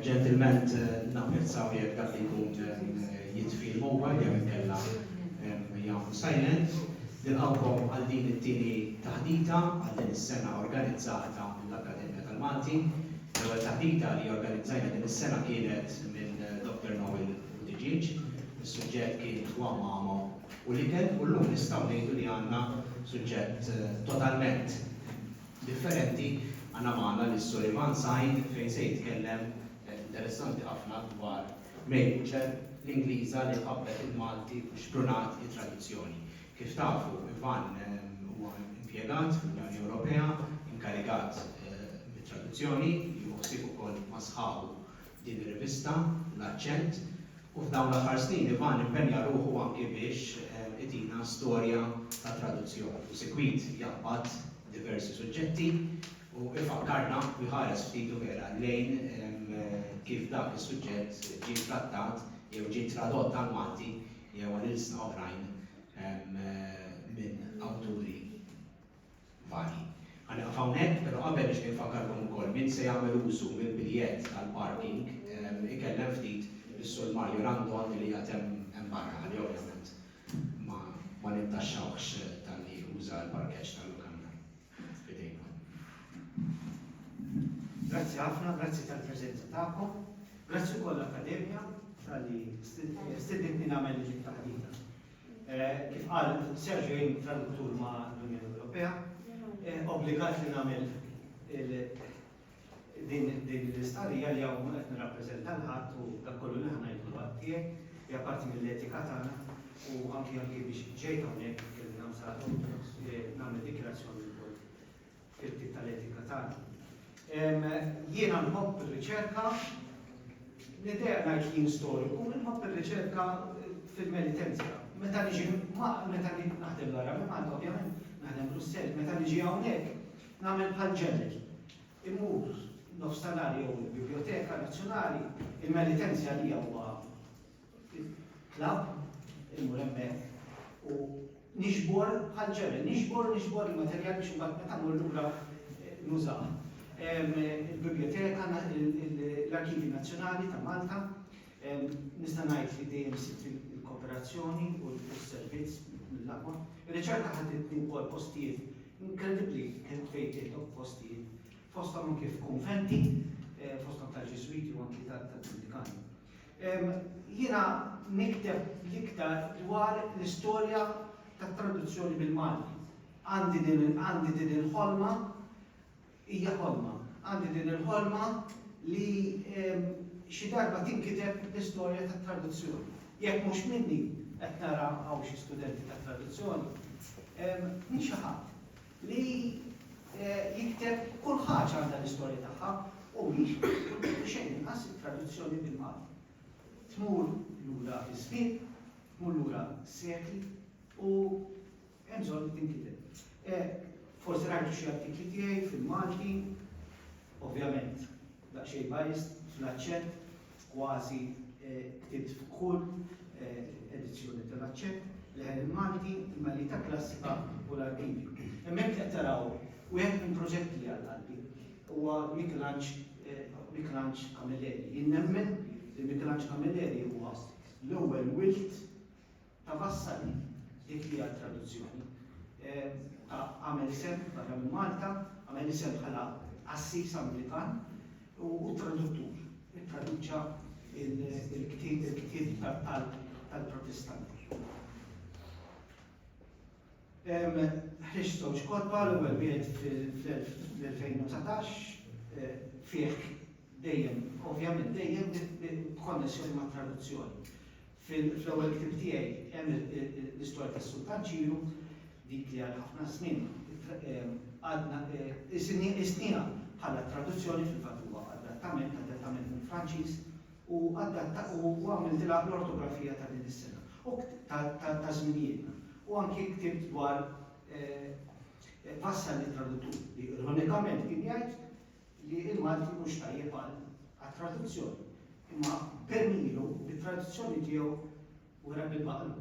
ġentilment napprezzaw jekk dak li jkun jitfi l-mowbajl jew inkella jagħmlu silent. Nilqawkom għal din it-tieni taħdita għal din is-sena organizzata mill-Akkademja tal-Malti. L-ewwel taħdita li organizzajna din is-sena kienet minn Dr. Noel Buttigieg. Is-suġġett kien Mamo u l-ikel u llum nistgħu ngħidu li għandna suġġett totalment differenti. Għandna magħna lis-Sur Ivan Said fejn se jitkellem interessanti ħafna dwar Major l-Ingliża li ħabbet il-Malti u xprunat it-tradizzjoni. Kif tafu, Ivan huwa impjegat fl-Unjoni Ewropea, inkarigat mit-traduzzjoni, li joħsib ukoll ma' sħabu din ir-rivista, l-Aċċent, u f'dawn l-aħħar snin Ivan impenja ruħu anke biex itina storja ta' traduzzjoni. U sekwit jaqbad diversi suġġetti u ifakkarna ħares ftit vera lejn kif dak is-suġġett ġie trattat jew ġie tradott tal-Malti jew għal-ilsna oħrajn minn awturi vari. Ħanqaf hawnhekk, però qabel biex nifakkarkom ukoll min se jagħmel użu mill-biljett tal-parking ikellem ftit is-Sur Mario Randon li qed hemm barra li ovvjament ma nintaxxawx tal-li uża l-parkeġġ tal-lukanda. Fidejkom. Grazzi ħafna, grazzi tal-preżenza tagħkom. Grazzi wkoll l-Akkademja tal-li stidintni nagħmel il-taħdita. Kif qal Sergio jien traduttur ma' l-Unjoni Ewropea, obbligat li nagħmel din l-istarija li hawn qed nirrappreżenta l-ħadd u dak kollu li ħana jgħidu ħadd tiegħek hija parti mill-etika tagħna u anke biex ġejt hawnhekk nagħmel dikjarazzjoni wkoll fil-tip tal-etika tagħna. Jiena nħobb ir-riċerka, l-idea ngħid jien storiku, nħobb ir-riċerka fil-militenzja. Meta niġi naħdem barra minn Malta, ovvjament naħdem Brussell, meta niġi hawnhekk nagħmel bħal ġeneri. Immur nofstanari jew il-Biblioteka Nazzjonali, il-militenzja li huwa klab, immur hemmhekk u nixbor bħal ġeneri, nixbor il-materjal biex imbagħad meta mmur lura nużah. Il-Biblioteka, l-Arkivi Nazzjonali ta' Malta, nista' ngħid li dejjem sibt il-kooperazzjoni u s-servizz mill-aqwa. Ir-riċerka ħadetni wkoll postijiet inkredibbli kien fejn tieħdok postijiet fosthom anke f'konventi, fosthom tal-Ġesuiti u anke tal-Dominikani. Jiena nikteb l-iktar dwar l-istorja tat-traduzzjoni bil-Malti. Għandi din il-ħolma, hija ħolma. Għandi din il-ħolma li xi darba tinkiteb l-istorja tat-traduzzjoni. Jekk mhux minni qed nara hawn xi studenti tat-traduzzjoni, min xi ħadd li jikteb kull ħaġa għandha l-istorja tagħha u mhix xejn inqas it-traduzzjoni bil-Malti. Tmur lura fis-żmien, tmur lura s-sekli u hemm bżonn tinkiteb. Forsi rajtu xi artikli tiegħi fil-Malti, ovvjament daqsxejn biased fl-Aċċent, kważi ktibt f'kull edizzjoni tal-Aċċent, leħen il-Malti, il-Malita Klassika u l-Arkivi. Hemmhekk qed taraw u hemm minn proġetti li għall-qalbi huwa Michelangelo Camilleri. Nemmen li Michelangelo Camilleri huwa l-ewwel wilt ta' Vassali dik li hija traduzzjoni. Għamel isem barra minn Malta, għamel isem bħala Assis Anglikan u traduttur. Traduċa il-ktieb tal-Protestanti. Ħriġ żewġ kotba l-ewwel wieħed fl-2019 fih dejjem, ovvjament dejjem konnessjoni ma' traduzzjoni. Fl-ewwel ktieb tiegħi hemm l-istorja tas-Sultan Ċiru, dik li għal ħafna snin għadna isnija bħala traduzzjoni fil-fatt huwa adattament minn Franċiż u għamiltilha l-ortografija ta' din is-sena u ta' żminijietna. U anke ktibt dwar Vassali traduttur li ironikament kien jgħid li l-Malti mhux tajjeb għat-traduzzjoni. Imma permilu bit-traduzzjoni tiegħu wara bil-maqlub.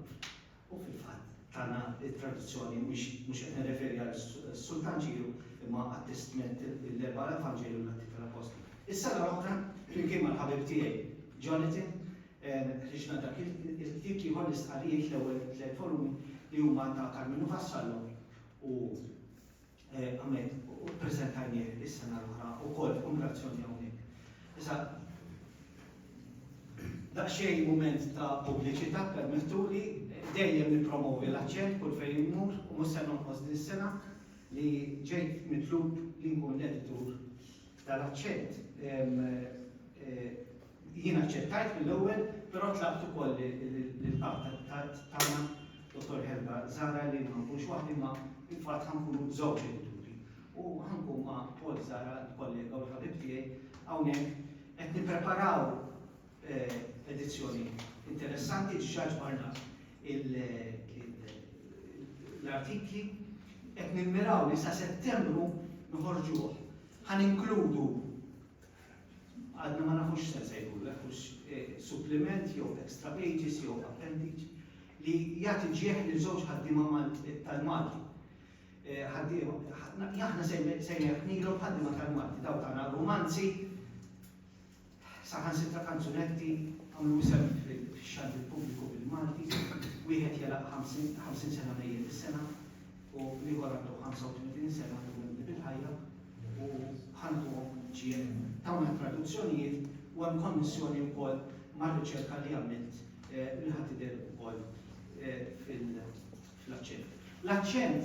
U fil-fatt tagħna it-traduzzjoni mhux qed nirreferi għas-Sultan Ċiru imma għat-Testament l-erba' Evanġelju nagħti tal-Apostli. Is-sena l-oħra flimkien mal-ħabib tiegħi Jonathan, ħriġna dak il-tip li ħolli stqarrijiet l-ewwel tliet volumi li huma ta' Carmenu Vassallo u għamet u preżentajni is-sena l-oħra wkoll f'kungrazzjoni hawnhekk. Issa daqsxejn mument ta' pubbliċità permettuli dejjem nippromovi l-aċċent kull fejn imur u mhux se nonqos din is-sena li ġejt mitlub li nkun editur tal-aċċent. Jien aċċettajt mill-ewwel, però tlaqt ukoll il-part tagħna Dr. Helga Zara li ma nkunx waħdi ma infatt ħankunu żewġ edituri. U ħankun ma' Paul Zara, l-kollega u l-ħabib tiegħi hawnhekk qed nippreparaw edizzjoni interessanti ġaġbarna l-artikli qed nimmiraw li sa Settembru noħorġuh. Ħan inkludu għadna ma nafux se nsejħu supplement jew extra pages jew appendage li jagħti ġieħ li żewġ ħaddiema tal-Malti. Aħna sejħ niglu ħaddiema tal-Malti daw tagħna romanzi saħansitra kanzunetti għamlu isem fix-xanti pubbliku bil-Malti, wieħed jelaq 50 sena mejjed is-sena u liħor għandu 35 sena bil-ħajja u ħantu ġien tawna traduzzjonijiet u hemm konnessjoni wkoll mar-riċerka li għamilt li ħadd tidher ukoll fl-aċċent. L-aċċent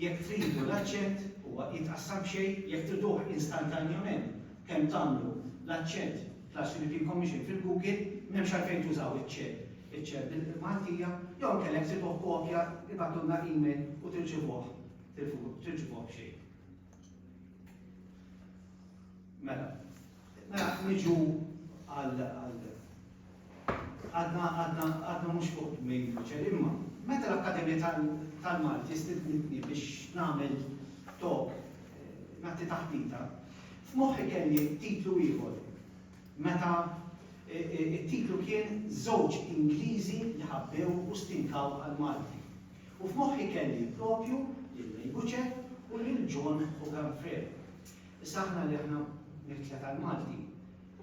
jekk tridu l-aċċent huwa jitqassam xejn jekk triduh instantanjament kemm tagħmlu l-aċċent Philippine Commission fil-Google m'hemmx għalfejn tużaw iċ-ċer bil-Maltija, jew kellek tibgħu kopja ibagħtulna email u tirċivuh xejn. Mela niġu għadna mhux fuq mejn ċer imma meta l-Akkademja tal-Malti stidnitni biex nagħmel talk nagħti taħdita, f'moħħi kelli titlu ieħor. Meta it-titlu kien żewġ Ingliżi li ħabbew u stinkaw għal-Malti. U f'moħħi kelli propju lil May Butcher u lil John Hogan Frere. Issa aħna li aħna nitlet għal-Malti,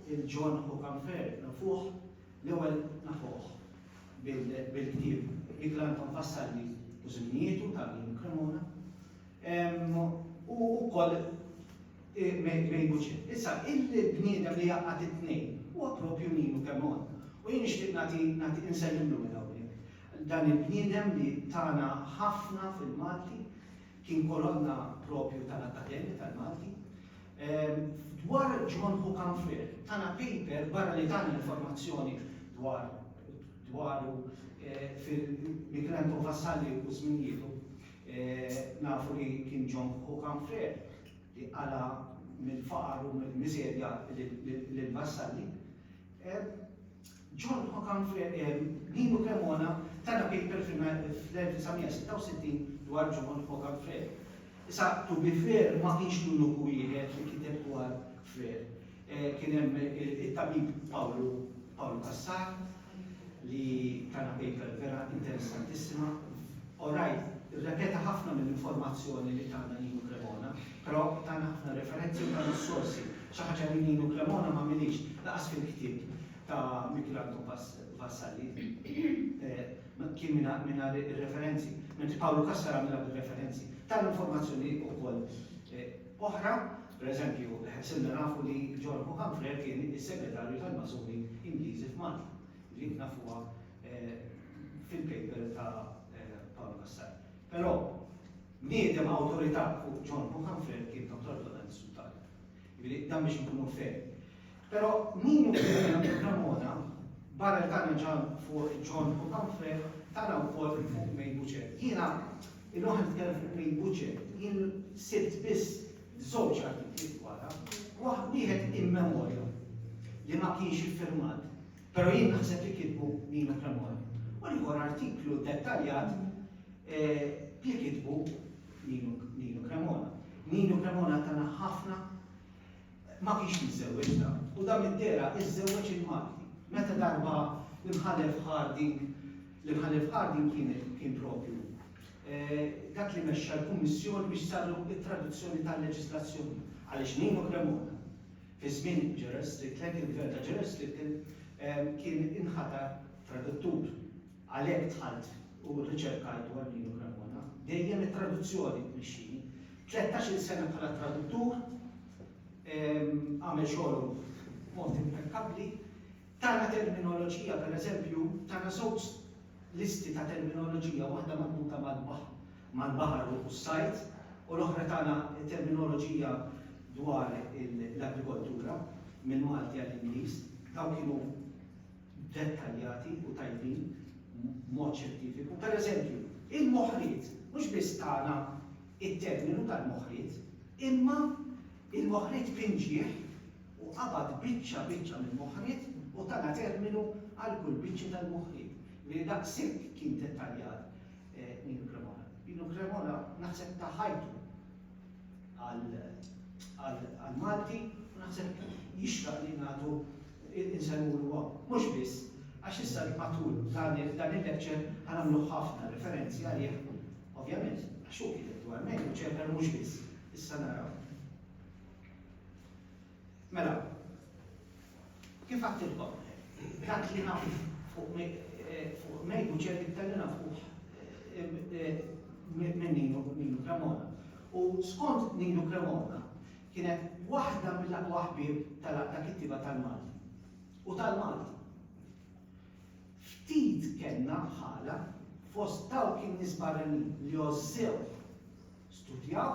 il-John Hogan Frere nafuh l-ewwel nafuh bil-ktieb Migranton Vassalli u żmienietu tal-Lin Cremona u wkoll May Butcher. Issa, il-bniedem li jaqqat it-tnejn huwa propju Nino Cremona. U jien nixtieq nagħti insellimlu minn hawnhekk. Dan il-bniedem li tagħna ħafna fil-Malti kien kolonna propju tal-Akkademja tal-Malti. Dwar John Hogan Frere, tagħna paper barra li tagħna informazzjoni dwaru fil-Migranton Vassalli u żminietu. Nafu li kien John Hogan Frere li għala mill-faqar u mill-miżerja lill-vassalli. John Hogan Frere, Nino Cremona, tana paper fl-1966 dwar John Hogan Frere. Issa, to be fair, ma kienx l-uniku wieħed li kiteb dwar Frere. Kien hemm it-tabib Paolo Cassar li tana paper vera interessantissima. Orajt, irrepeta ħafna mill-informazzjoni li tagħna Nino Cremona, però tagħna ħafna referenzi u tagħna sorsi. Xi ħaġa li Nino Cremona ma milix laqas fil-ktieb ta' Migranton Vassalli. Kien minna ir-referenzi, mentri Paolo Cassar għamilha bil-referenzi. Tal-informazzjoni wkoll oħra, pereżempju, silna nafu li John Hogan Frere kien is-segretarju tal-Mażuni Ingliżi f'Malta. Li nafuha fil-paper ta' Paolo Cassar. Però bniedem awtorità fuq John Hogan Frere kien Dr. Donald Sultani. Dan biex nkunu fair. Però Nino Cremona barra tagħna ġan fuq John Hogan Frere tagħna wkoll fuq May Butcher. Jiena il-waħed nitkellem fuq May Butcher, jien sibt biss żewġ artikli dwarha, wieħed in memorja li ma kienx iffirmat, però jien naħseb li kitbu Nino Cremona. U ieħor artiklu dettaljat li kitbu Nino Cremona. Nino Cremona tagħna ħafna ma kienx jiżżewweġ da. U dan id-dera iżżewweġ il-Malti. Meta darba l-imħallef Harding kien propju dak li mexxa l-Kummissjoni biex saru it-traduzzjoni tal-leġislazzjoni. Għaliex Nino Cremona fi żmien ġara Strickland first kien inħatar traduttur. Għalhekk tħalt u riċerkajt dwar Nino Cremona. Dejjem it-traduzzjoni tmixxini. 13 sena bħala traduttur, għamel xogħol mod impeccabbli. Tana terminoloġija, per eżempju, tana żewġ listi ta' terminoloġija, waħda marbuta mal-baħar u s-sajt, u l-oħra tana terminoloġija dwar l-agrikoltura mill-Malti għall-Ingliż. Dawn kienu dettaljati u tajbin mod xjentifiku. Per eżempju, il-moħħriet, mhux biss tagħna it-terminu tal-moħħriet, imma il-moħħriet pinġieħ u qabad biċċa mill-moħħriet u tagħna terminu għal kull biċċa tal-moħħriet. Li daqshekk kien dettaljat Nino Cremona. Nino Cremona naħseb ta' ħajtu għal-Malti u naħseb jixraq li nagħtu insemmu mhux biss għax issa matul dan il-lecture ħanamlu ħafna referenzi għalih, ovvjament, għax hu kien dwar mejn ċerper mhux biss, issa naraw. Mela, kif għattilkom? Dak li naf fuq mejn ċerti tal-li nafuħ minn Nino Cremona. U skont Nino Cremona kienet waħda mill-aqwa ħbieb ta' kittiba tal-Malti. U tal-Malti. Ftit kellna ħala fost dawk in-nies li jozzew studjaw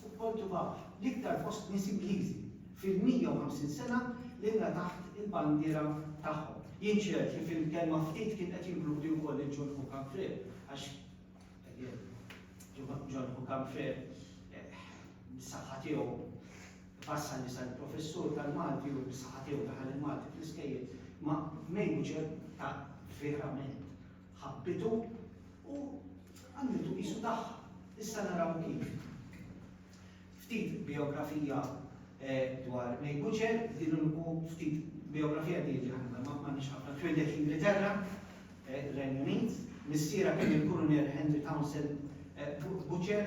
u koltivaw l-iktar fost nies Ingliżi fil-150 sena li taħt il-bandiera tagħhom. Jien ċert li fil-kelma ftit kien qed jinkludi wkoll il-John Hookham Frere għax John Hookham Frere bis-saħħa tiegħu wassal li sar professur tal-Malti u bis-saħħa tiegħu daħal il-Malti fl-iskejjel ma mejdu ta' verament ħabbitu u għamiltu qisu tagħha. Issa naraw kif. Ftit biografija dwar May Butcher, din ftit biografija di ma nix ħafna twildet l-Ingilterra, l-Renju Unit, missiera kien il-Kolonel Henry Townsend Butcher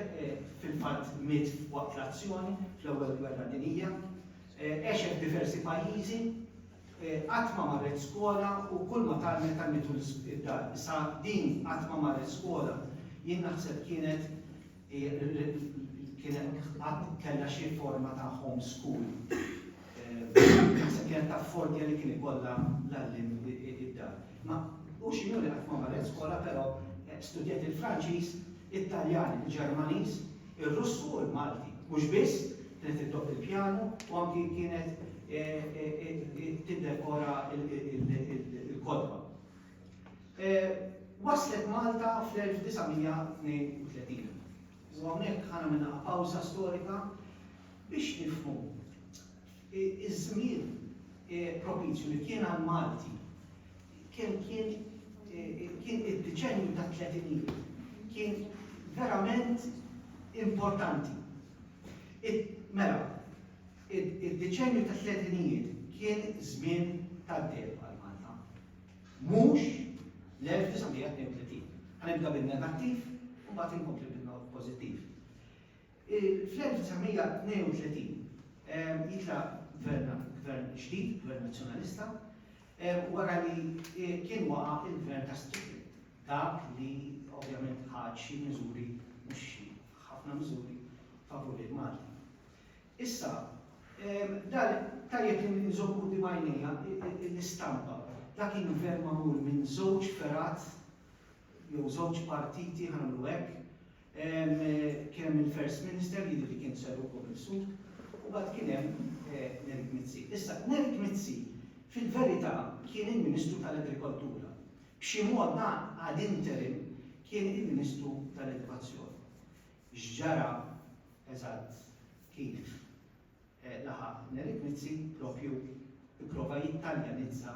fil-fatt miet waqt l-azzjoni fl-ewwel gwerra dinjija, għexet diversi pajjiżi, qatt ma marret skola u kull ma talmetu l-dar. Issa din qatt ma marret skola jien naħseb kienet kellha xi forma ta' homeschool. Naħseb kienet ta' Fordja li kien ikollha l-għallim id-dar. Ma u x'inhu li qatt ma marret skola, però studjat il-Franċiż, Italjan, il-Ġermaniż, ir-Russu u l-Malti. Mhux biss kienet iddoq il-pjano u anki kienet tiddekora il-kodba. Waslet Malta fl-1932. U hawnhekk ħana minna pawża storika biex nifhmu iż-żmien propizju li kien għal Malti kien id-deċenju ta' tletinijiet kien verament importanti. Mela, id-deċenju ta' tletinijiet kien żmien tad-deb għal Malta. Mhux l-1932. Ħanibda bil-negattiv u mbagħad inkompli bil-pożittiv. Fl-1932 jitla gvern ġdid, gvern nazzjonalista, wara li kien waqa' il-gvern ta' Strickland. Dak li ovvjament ħadd xi miżuri mhux xi ħafna miżuri favur il-Malti. Issa, tajjeb li nżommu di majnija l-istampa. Dak kien gvern magħmul minn żewġ ferat jew żewġ partiti ħanamlu hekk. Kien hemm il-First Minister li kien seru wkoll il-Sud u bad kien hemm Nerik Mizzi. Issa, Nerik Mizzi fil-verità kien il-Ministru tal-Agrikoltura. B'xi mod ad interim kien il-Ministru tal-Edukazzjoni. X'ġara eżatt kif laħaq Nerik Mizzi propju ipprova jittaljanizza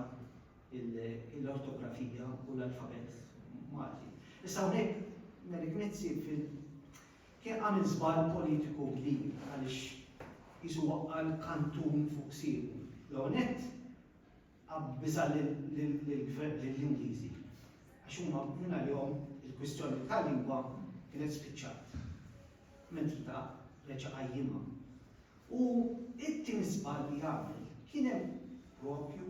l-ortografija u l-alfabet Malti. Issa hawnhekk Nerik Mizzi kien għamil żball politiku kbir għaliex jisu waqqal kantun fuq siru. L-għonet għabbiża l-Ingliżi. Għax huma minna jom il-kwistjoni tal-lingwa kienet spiċċat. Mentri ta' reġa' qajjimha. U it-tieni żball li jagħmel kien hemm propju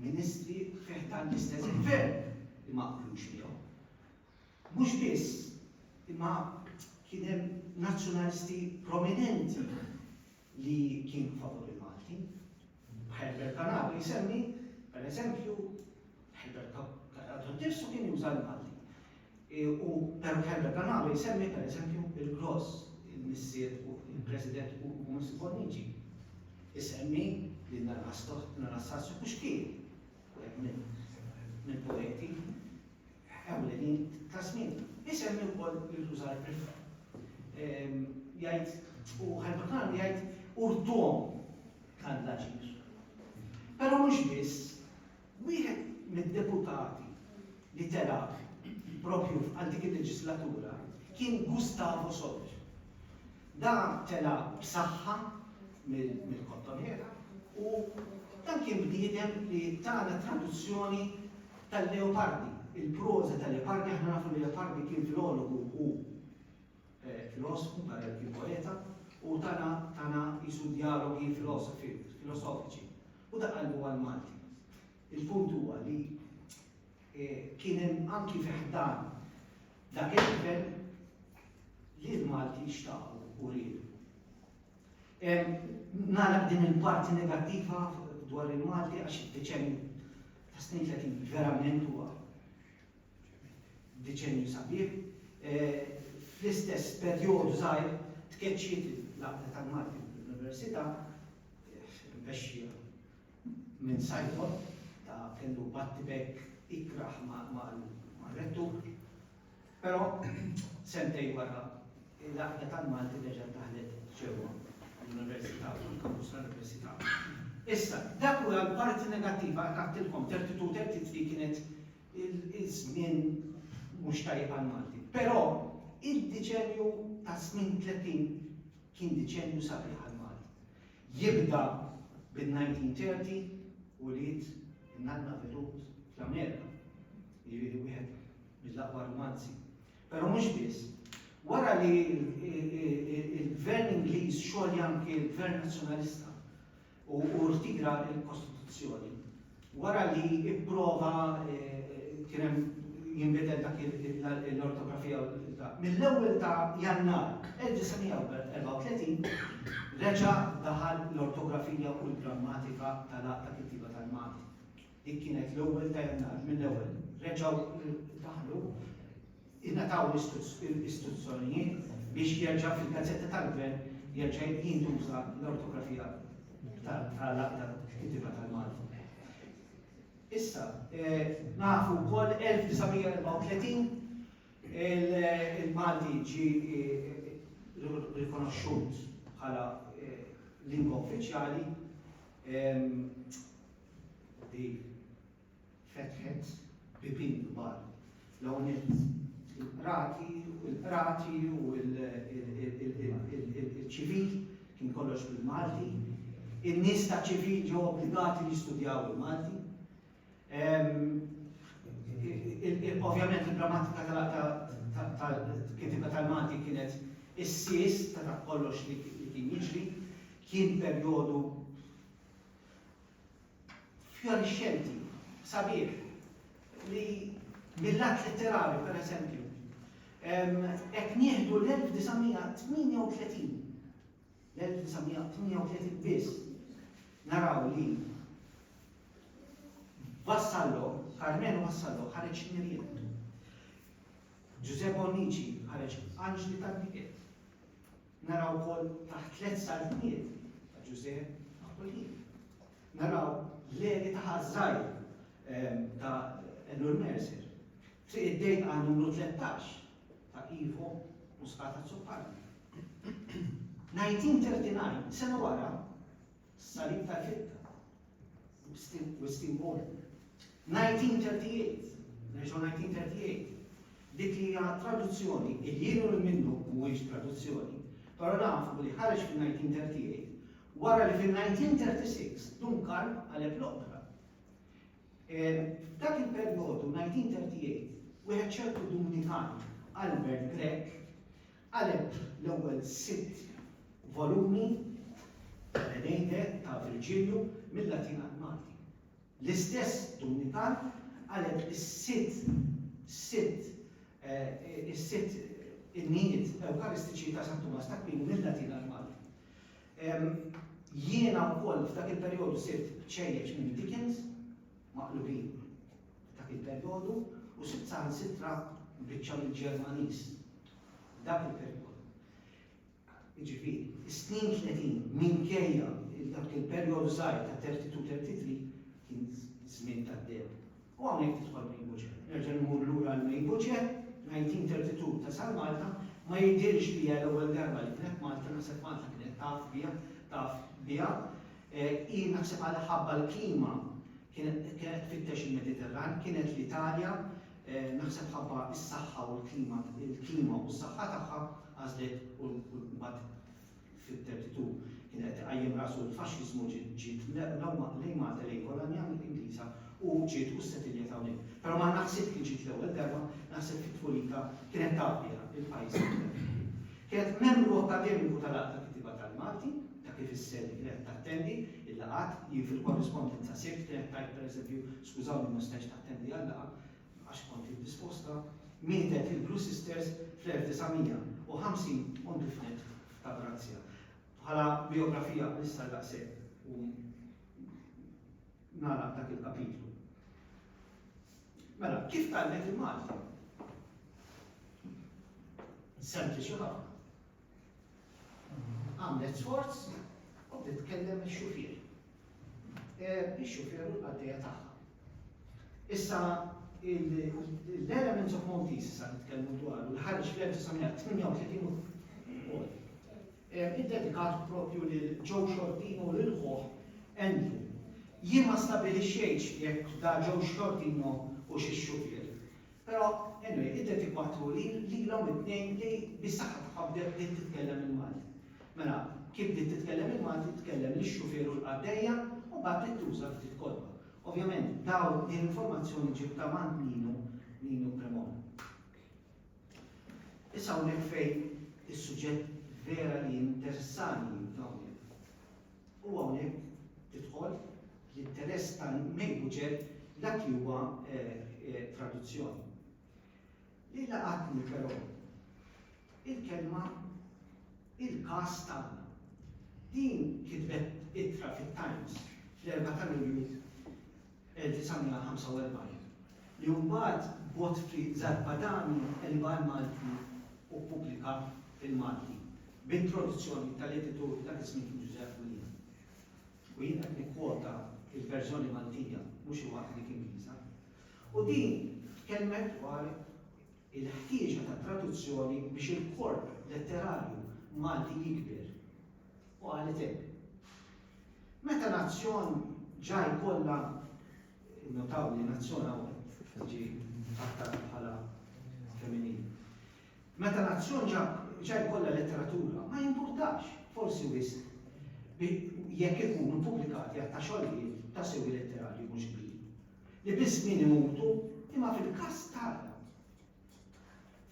ministri fih dan l-istess gvern li ma qblux miegħu. Mhux biss, imma kien hemm nazzjonalisti prominenti li kienu favur il-Malti. Herbert Kanavi jsemmi, pereżempju, Herbert Kanavi tifsu kien juża l-Malti. Pero Herbert Kanavi jsemmi pereżempju il-Gross, il-Missier u il-President u Mussi Bonnici. Jsemmi li Anastasio Pushkin, minn poeti, ewlenin ta' żmien. Jsemmi wkoll il-Użar Prifra. Jgħid, u Herbert Kanavi jgħid urdom kan l-aġir. Pero mhux biss, wieħed mid-deputati li telab propju f'antik il-leġislatura kien Gustavo Sodġ. Da telab b'saħħa mill-Kottonera u dan kien bniedem li tagħna traduzzjoni tal-Leopardi. Il-proza tal-Leopardi, aħna nafu li Leopardi kien filologu u filosofu, barel kien poeta, u tana jisu dialogi filosofiċi. U da qalbu għal-Malti. Il-punt huwa li kien hemm anki fiħdan dak il-gvern li l-Malti jixtaqu u rridu. Nagħlaq din il-parti negattiva dwar il-Malti għax id-deċenju ta' snin 30 verament huwa deċenju sabiħ. Fl-istess perjodu żgħir tkeċċiet l-aqda tal-Malti l-Università mexxija minn Sajton ta' kellu battibek ikraħ ma' rettur, però sentej wara l-aqda tal-Malti deġa taħlet ġewwa l-Università u l-kampus tal-Università. Issa, dak huwa l-parti negattiva għattilkom 32-33 kienet il-żmien mhux tajjeb għal-Malti. Però il-deċenju ta' żmien 30 kien deċenju sabiħ għal-Malti. Jibda bil-1930 u liet in-Nanna Verut fl-Amerika. Jiġifieri wieħed mill-aqwa romanzi. Però mhux biss. Wara li il-Gvern Ingliż xogħol anke il-Gvern Nazzjonalista u rtira l-Kostituzzjoni, wara li ipprova kien hemm jinbidel dak l-ortografija mill-ewwel ta' Jannar 1934 reġa' daħal l-ortografija u l-grammatika tal-aqda kittiba tal-Malti. Dik kienet l-ewwel ta' Jannar mill-ewwel. Reġgħu daħlu ingħataw l-istituzzjonijiet biex jerġa' fil-gazzetta tal-Gvern jerġa' jintuża l-ortografija tal-aqda kittiba tal-Malti. Issa, nafu wkoll 1934 il-Malti ġi rikonoxxut bħala lingwa uffiċjali li fetħet bibin kbar. L-għonet il-qrati u il-ċivil kien kollox bil-Malti. In-nies ta' ċivil ġew obbligati li jistudjaw il-Malti. Ovvjament il-grammatika tal-kittiba tal-Malti kienet is-sis ta' kollox li kien jiġri, kien perjodu fjorixxenti, sabiħ, li mill-lat letterarju, per eżempju, hekk nieħdu l-1938 biss, naraw li Vassallo, Carmelo Vassallo, ħareġ Mirjam. Giuseppe Bonnici ħareġ Anġli tal-Biket. Naraw wkoll taħt 3 sartniet ta' Giuseppe Apollin. Naraw Leri ta' Ħażajr ta' Enur Mercer. Triq id-dejt għal numru 13 ta' Ivo Muscata Zoppani. 1939, sena wara, salib ta' Fitta. Wistin 1938, dik li hija traduzzjoni, il-jienu minnu mhuwiex traduzzjoni, però nafu li ħareġ fil-1938, wara li fil-1936 Dunkar għaleb l-opera. F'dak il-perjodu 1938, wieħed ċertu Dominikani, Albert Grek, għaleb l-ewwel 6 volumi tal-Eneide ta' Virgilju mill-Latin għal-Malti. L-istess Dominikan għalet is-sitt in-nijiet Ewkaristiċi ta' San Tomas ta' Aquino mill-Latin għal Malti. Jiena wkoll f'dak il-perjodu sirt ċejjeċ minn Dickens, maqlubin dak il-perjodu, u sirt saħansitra biċċa mill-Ġermaniż. Dak il-perjodu. Jiġifieri, is-snin 30 minkejja dak il-perjodu żgħir ta' 32-33 kien żmien tad-deb. U hawnhekk tidħol Main Budget. Nerġa' nmur lura l-Main Budget, 1932 ta' sal Malta, ma jidhirx li l-ewwel darba li kienet Malta, naħseb Malta kienet taf biha. I naħseb għal ħabba l-klima kienet fittex il-Mediterran, kienet l-Italja, naħseb ħabba s-saħħa u l-klima u s-saħħa tagħha għażlet u mbagħad fit-32 kienet qajjem rasu l-faxxiżmu ġiet lejn Malta lejn kolonja Ingliża u ġiet u s-settilja hawnhekk. Però ma naħseb kien ġiet l-ewwel darba, naħseb fit-Tfulika kienet tafja il-pajjiż. Kienet membru akademiku tal-Aqta Kittiba tal-Malti, ta' kif isser li kienet tattendi il-laqat li fil-korrespondenza sirt kienet tajt pereżempju skużawni ma stax tattendi għall-laqgħa għax kont indisposta, mietet il-Blue Sisters fl-1950 u ndifnet ta' Grazja. Bħala biografija issa daqshekk u nagħlaq dak il-kapitlu. Mela, kif tallet il-Malti? Sempliċi ħafna. Għamlet sforz u titkellem ix-xufier. Ix-xufier u l-qaddejja tagħha. Issa l-Elements of Maltese sa nitkellmu dwar u l-ħarġ fl-1938 id-dedikat propju lil Joe Shortino u lil ħoħ Andrew. Jien ma stabilixxejx jekk da Joe Shortino u xi xufier. Però anyway, id-dedikatu lilhom it-tnejn li bis-saħħa tagħha bdiet titkellem il-Malti. Mela, kif bdiet titkellem il-Malti, titkellem lix-xufier u l-qaddejja u mbagħad tuża ftit kodba. Ovvjament, dawn din informazzjoni ġibta mant Nino Cremona. Issa hawnhekk fejn is-suġġett vera li interessani hawnhekk. U hawnhekk tidħol l-interess tal-Main Budget dak li huwa traduzzjoni. Li laqatni però il-kelma il-każ tagħna. Din kitbet ittra fit-Times fl-4 ta' Lulju 1945 li mbagħad Godfrey Zarpadani elba l-Malti u pubblika fil-Malti b'introduzzjoni tal-editur dak ismitu Giuseppe Mulina. U jien qed nikkwota il-verżjoni Maltija mhux il-waħda dik Ingliża. U din tkellmet dwar il-ħtieġa ta' traduzzjoni biex il-korp letterarju Malti jikber. U qalet hekk. Meta nazzjon ġaj kollha notaw li nazzjon hawn ġi fatta bħala femminili. Meta nazzjon ġaj kollha letteratura ma jimpurtax forsi wisq jekk ikunu pubblikati għatta xogħlijiet ta' sewi letterarju mhux kbir. Li biss min imutu imma fil-każ tagħna.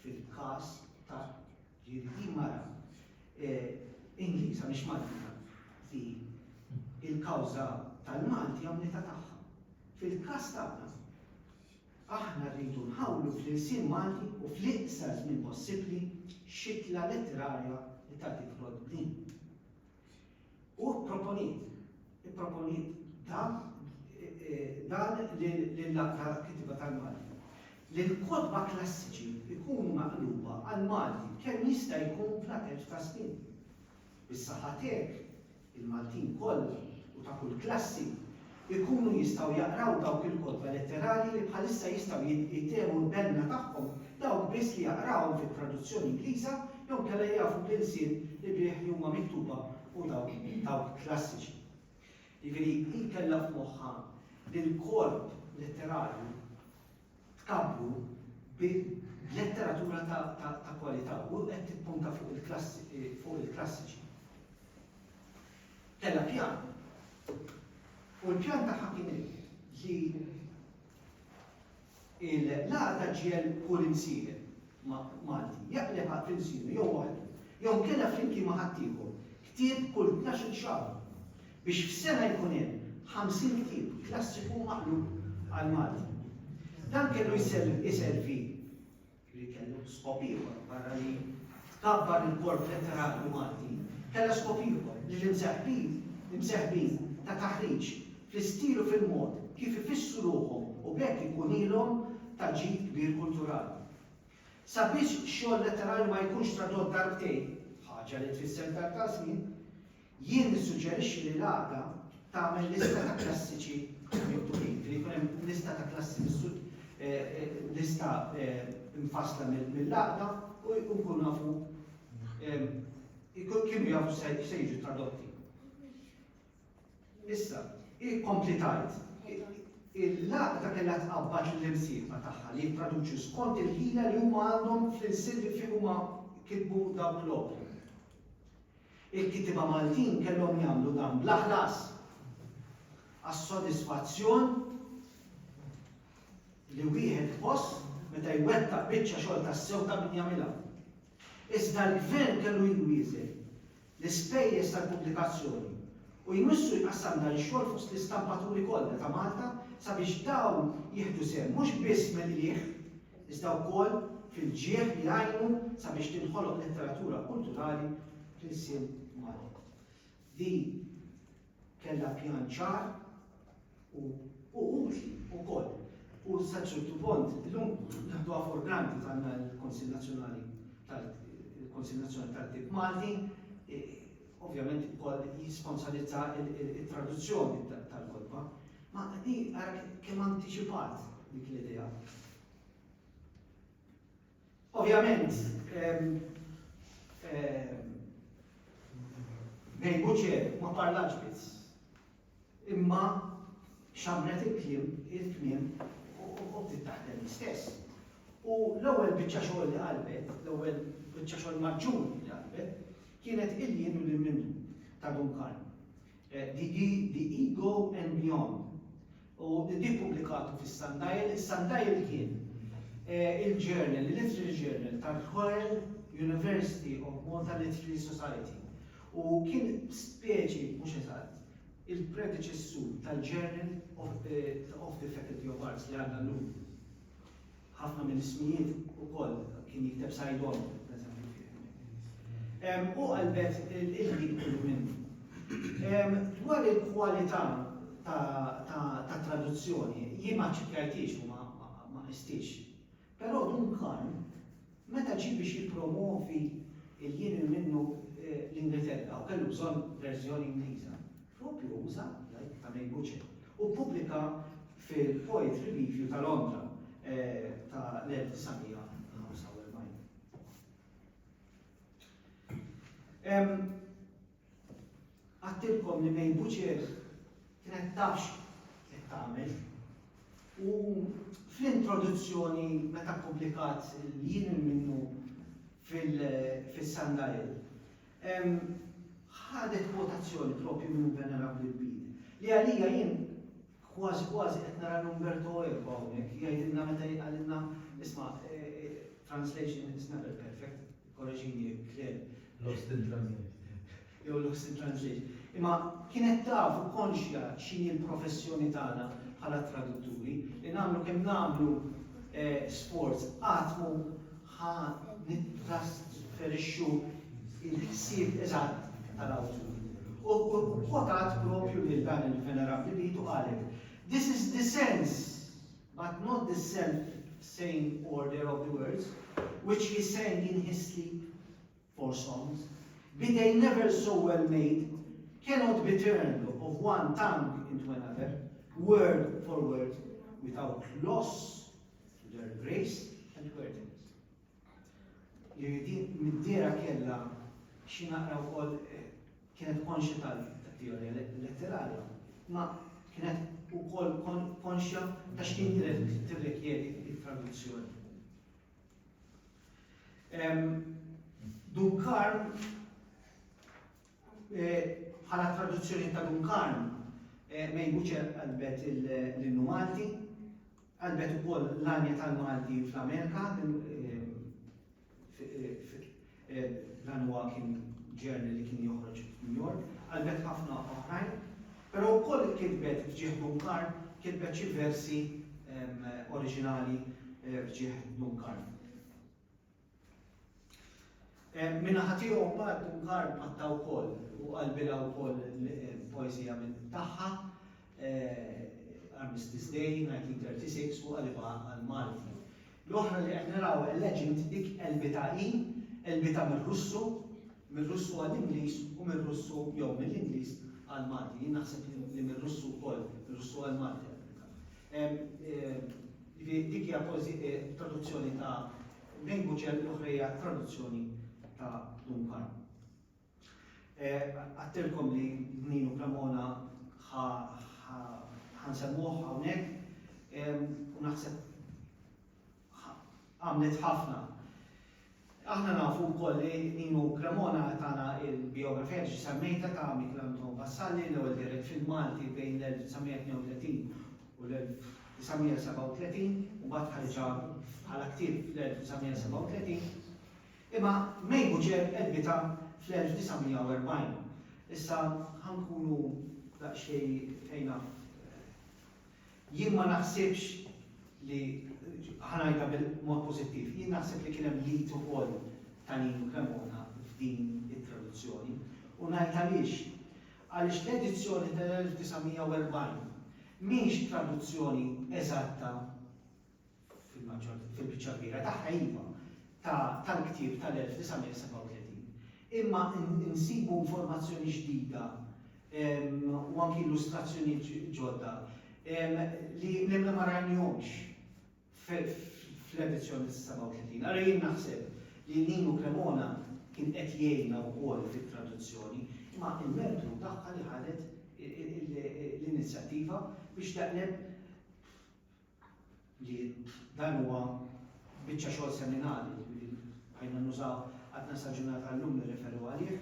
Fil-każ ta' ġieli mara Ingliża mhix Maltika li il-kawża tal-Malti għamlita tagħha. Fil-każ tagħna aħna rridu nħawlu fl-insien Malti u fl-iqsar żmien possibbli xitla letterarja li tagħti frott din. U proponiet dan lill-Aqta Kittiba tal-Malti. L-kodba klassiċi ikunu maqluba għal-Malti kemm jista' jkun fl-ateġġ ta' snin. Bis-saħħa tiegħek il-Maltin kollha u ta' kull klassi ikunu jistgħu jaqraw dawk il-kodba letterali li bħalissa jistgħu jittehmu l-benna tagħhom dawk biss li jaqrawhom fit-traduzzjoni Ingliża jew kellha jafu bl-insien li bih huma miktuba u dawk klassiċi. Jiġifieri kellha f'moħħha li l-korp letterarju tkabbru b'letteratura ta' kwalità u qed tippunta fuq il-klassiċi. Kellha pjan. U l-pjan tagħha kien li l-għaqda ġiel kull insieme Malti jaqlebha fl-insieme jew waħdu jew kellha flimkien ma' ħaddieħor ktieb kull 12 xahar biex f'sena jkun hemm 50 ktieb klassiku għal Malti. Dan kellu jiservi li kellu skop ieħor wara li tkabbar il-korp letterali Malti, kellha skop ieħor li l-imseħbin ta' taħriġ fl-istilu fil-mod kif ifissru ruħhom u bekk ikun ilhom ta' ġid kbir kulturali. Sabiex xogħol letterali ma jkunx tradott darbtejn, ħaġa li tfisser ta' żmien, jien nissuġġerixxi li l-għaqda tagħmel lista ta' klassiċi miktubin, li jkun hemm lista ta' klassi lista infassla mill-għaqda u nkunu nafu kienu jafu se jiġu tradotti. Issa, komplitajt. Il-laqda kellha tqabbad l-imsieħba tagħha li jipproduċu skont il-ħila li huma għandhom fil-silbi fejn huma kitbu dawn l-opri. Il-kitiba Maltin kellhom jagħmlu dan bla ħlas għas-sodisfazzjon li wieħed ħoss meta jwettaq biċċa xogħol tas-sew ta' min jagħmilha. Iżda l-gvern kellu jwieżel l-ispejjeż tal-pubblikazzjoni u jmissu jqassam dan ix-xogħol fost l-istampaturi kollha ta' Malta sabiex dawn jieħdu sehem mhux biss mill-lieħ, iżda wkoll fil-ġieħ li jgħinu sabiex tinħoloq letteratura kulturali fil-siem Malti. Di kellha pjan ċar u utli wkoll. U sa ċertu punt, illum naħduha for granted għandna l-Konsil Nazzjonali tal-Tip Malti, ovvjament ukoll jisponsorizza il-traduzzjoni tal-kolba, ma di kemm antiċipat dik l-idea. Ovvjament, bejn Buċer ma parlax biss, imma xamret il-kliem u taħdem l-istess. U l-ewwel biċċa xogħol li qalbet, l-ewwel biċċa xogħol maġġur li qalbet, kienet il-jien u l-minnu ta' Duncan. The Ego and Beyond. U di publikatu fis-Sundial, is-Sundial kien il-journal, il-literary journal tal-Royal University of Malta Literary Society. U kien speċi, mhux eżatt, il-predeċessur tal-Journal of the Faculty of Arts li għandna llum. Ħafna mill-ismijiet ukoll kien jikteb sajdon, u qalbet il-ħin kullu minnu. Dwar il-kwalità ta' traduzzjoni, jien ma ċikkajtix u ma istix. Però Duncan, meta ġi biex jippromovi il-jien minnu l-Ingilterra u kellu bżonn verżjoni Ingliża, propju uża ta' May Buċer u pubblika fil-Poetry Review ta' Londra ta' l-1945. Għattilkom li May Buċer kienet tafx qed tagħmel u fl-introduzzjoni meta pubblikat jien minnu fil-Sundial ħadet kwotazzjoni propju minn Venerabli Bede li għalija jien kważi qed nara Umberto Eco hawnhekk jgħidilna meta għalilna isma' translation is never perfect, korreġini Claire. Lost in translation. Jew lost in translation. Imma kienet taf u konxja x'inhi l-professjoni tagħna bħala tradutturi li nagħmlu kemm nagħmlu sports għatmu ħa nittrasferixxu il-ħsieb eżatt tal-awtur. U kwotat propju lil dan il-Venerabli Bede u qalet, "This is the sense, but not the self-same order of the words, which he sang in his sleep for songs, be they never so well made, cannot be turned of one tongue into another, word for word, without loss to their grace and worthiness." Mid-dira kella xi naqra wkoll kienet konxja tal-teorija letterarja, ma kienet ukoll konxja ta' x'kien tirrikjedi t-traduzzjoni. Duncan, bħala traduzzjoni ta' Duncan, May Buċer qalbet l-innu Malti, qalbet ukoll l-anja tal-Malti fl-Amerika, l-anwa kien ġerni li kien joħroġ f'New York, qalbet ħafna oħrajn, però wkoll kitbet f'ġieħ Duncan kitbet xi versi oriġinali fġieħ Dunkarn. Minna ħatiju mbagħad Dunkarn għatta wkoll u qalbilha wkoll poeżija minn tagħha Armistice Day 1936 u qalibha għal-Malti. L-oħra li qed naraw il-leġend dik elbita mir-Russu għall-Ingliż u mir-Russu jew mill-Ingliż għal-Malti. Jien naħseb li mir-Russu wkoll, mir-Russu għal-Malti. Dik hija traduzzjoni ta' Nejn Buċer, l-oħra hija traduzzjoni ta' Dunkarn. Għattilkom li Nino Cremona ħansemmuh hawnhekk u naħseb għamlet ħafna. Aħna nafu wkoll li Nino Cremona tagħna il-biografija ġi semmejta ta' Michelangelo Vassalli l-ewwel dirett fil-Malti bejn l-1932 u l-1937 u mbagħad ħarġa bħala ktieb fl-1937. Imma Nejn Buċer elbita fl-1940. Issa ħankunu daqsxejn fejna. Jien ma naħsibx li ħanajta bil-mod pożittiv. Jien naħseb li kien hemm lit ukoll ta' Nino Cremona f'din it-traduzzjoni. U ngħid għaliex l-edizzjoni tal-1940 mhix traduzzjoni eżatta fil-biċċa kbira tagħha iva tal-ktieb tal-1937. Imma insibu informazzjoni ġdida u anki illustrazzjoni ġodda li ma rajnihomx fl-edizzjoni 37. Ara jien naħseb li Nino Cremona kien qed jgħinna wkoll fit-traduzzjoni, imma il-mertu tagħha li ħadet l-inizjattiva biex taqleb li dan huwa biċċa xogħol seminali li ħajna nużaw għadna sal-ġurnata l-lum nirreferu għalih,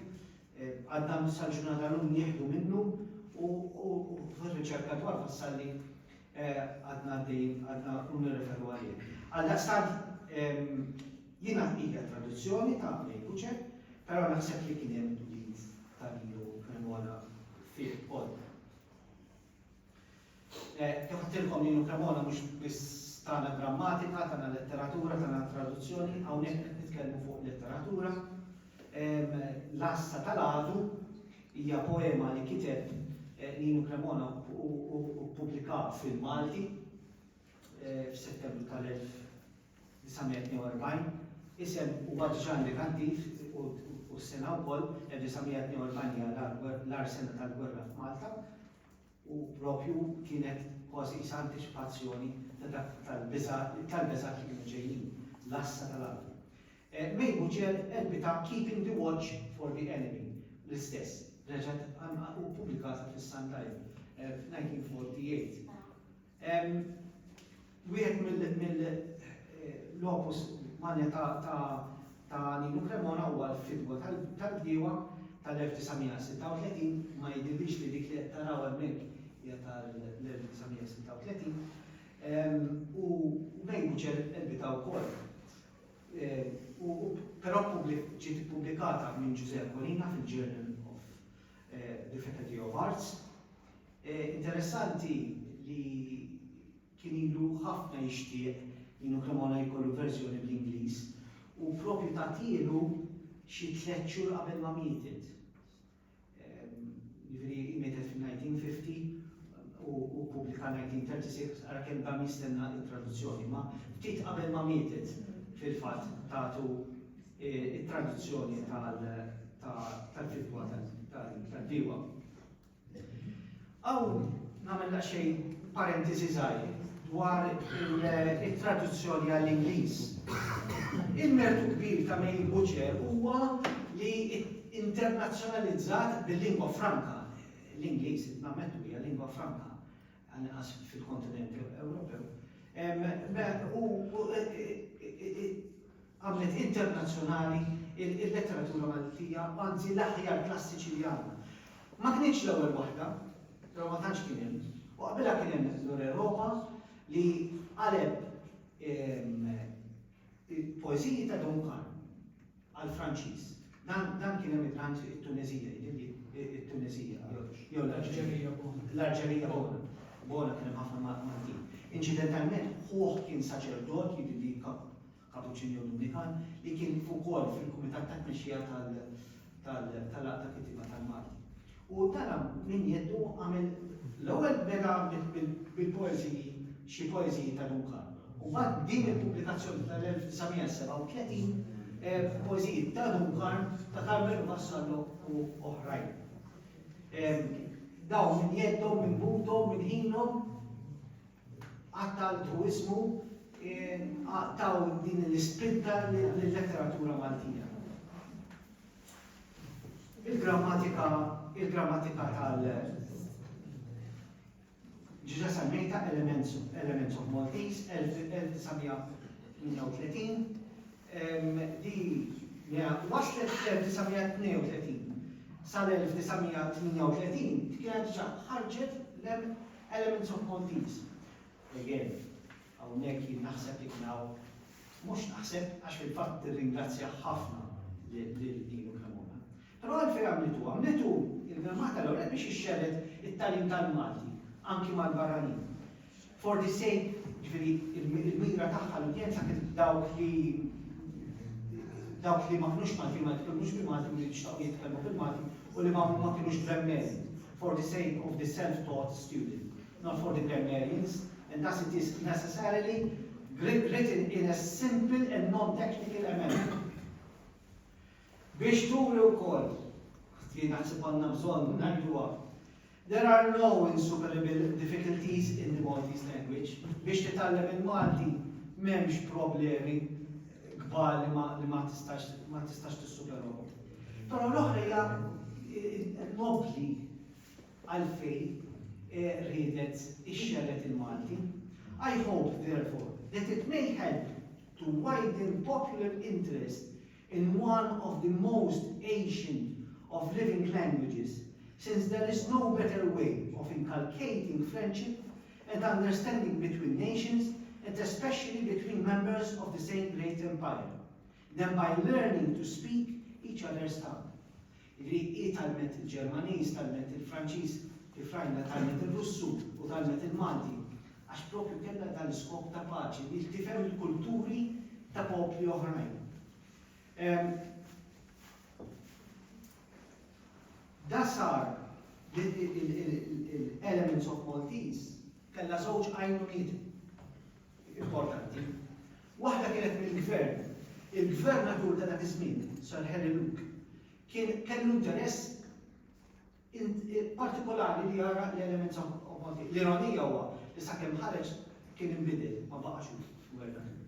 għadna sal-ġurnata l-lum nieħdu minnu u fil-riċerkatwar Vassalli għadna nirreferu għalih. Għal-daqstant jiena hija traduzzjoni ta' Nejn Buċer, però naħseb li kien hemm lit ta' Nino Cremona fih qod. Kif għattilkom Nino Cremona mhux biss tagħna grammatika, tagħna letteratura, tagħna traduzzjoni, hawnhekk qed nitkellmu fuq letteratura. L-Assa tal-Għadu hija poema li kiteb Nino Cremona u ppubblika fil-Malti f'Settembru tal-1942. Isem huwa diġà indikattiv u s-sena wkoll 1942 hija l-ar sena tal-gwerra f'Malta u propju kienet kważi isa antiċipazzjoni tal-beżat li kienu ġejjin, l-Assa tal-Għadu. Nejn Buċer elbita Keeping the Watch for the Enemy, l-istess, reġgħet u pubblikata fis-Sun Times f'1948. Wieħed mill-opus manja ta' Nino Cremona huwa l-fidwa tal-bdiewa tal-1936 ma jidhirlix li dik li qed taraw hemmhekk hija tal-1936 u Nejn Buċer elbita wkoll. Però ġiet ippubblikata minn Giuseppe Colina fil-Journal of the Faculty of Arts. Interessanti li kien ilu ħafna jixtieq Nino Cremona jkollu verżjoni bl-Ingliż u propju tagħtielu xi 3 xhur qabel ma mietet. Jiġifieri mietet fil-1950 u pubblika 1936 ara kemm dan jistenna t-traduzzjoni, ma ftit qabel ma mietet fil-fatt tagħtu it-traduzzjoni tal-fidwa tal-bdiewa. Aw nagħmel xejn parentesi żgħir dwar it-traduzzjoni għall-Ingliż. Il-mertu kbir ta' Nejn Buċer huwa li internazzjonalizzat bil-lingwa franka. L-Ingliż nammettu hija lingwa franka għanqas fil-kontinent Ewropew. Għamlet internazzjonali il-letteratura Maltija, anzi l-aħjar klassiċi li għandna. Ma kienx l-ewwel waħda, però ma tantx kien hemm. U qabilha kien hemm l-Europa li qaleb poeżiji ta' Dunkarn għal-Franċiż. Dan kien hemm it-Tunezija, jew l-Alġerija bona. bona kien hemm ħafna Maltin. Inċidentalment ħuħ kien saċerdot li Kapuċinju Dominikan li kien ukoll fil-Kumitat ta' Tmexxija tal-Laqta Kittiba tal-Malti. U tara min jeddu għamel l-ewwel beda bil-poeżiji xi poeżiji ta' Duncan. U mbagħad din il-pubblikazzjoni tal-1937 poeżiji ta' Duncan ta' Carmelo Vassallo u oħrajn. Dawn min jeddhom, min budhom, min ħinhom għatta l-truismu taw din l-ispinta l-letteratura Maltija. Il-grammatika tal ġiġa semmejta Elements of Maltese 1938 di waslet 1932 sal-1938 kienet ġa ħarġet Elements of Maltese. Again, hawnhekk jien naħseb li kienaw mhux naħseb għax fil-fatt ringrazzja ħafna lil Nino Cremona. Però għalfejn għamlitu il-grammata l-ewwel biex ixxerret it-tagħlim tal-Malti, anki mal-barranin. For the sake, ġifieri il-mira tagħha l-udjenza kien dawk li ma kinux Malti, ma jitkellmux bil-Malti, li jixtaqu jitkellmu bil-Malti u li ma kinux grammari. For the sake of the self-taught student, not for the grammarians. And thus it is necessarily written in a simple and non-technical manner. Biex turi wkoll, jien naħseb għandna bżonn ngħiduha, there are no insuperable difficulties in the Maltese language. Biex titgħallem il-Malti m'hemmx problemi kbar li ma tistax tissuperhom. Però l-oħra hija nobli għalfejn ridet ixxerret il-Malti. I hope, therefore, that it may help to widen popular interest in one of the most ancient of living languages, since there is no better way of inculcating friendship and understanding between nations, and especially between members of the same great empire, than by learning to speak each other's tongue. Talmet il-Ġermaniż, talmet il-Franċiż, Ifrajna talmet il-Russu u talmet il-Malti, għax propju kellha tal-iskop ta' paċi li tifhem il-kulturi ta' popli oħrajn. Da sar il-Elements of Maltese kellha żewġ għajnuniet importanti. Waħda kienet mill-gvern. Il-gvernatur ta' dak iż-żmien, Sir Harry Luke, kellu interess partikolari li jara l-Elements of Maltese. L-ironija huwa li sakemm ħareġ kien inbidel, ma baqax gvernatur.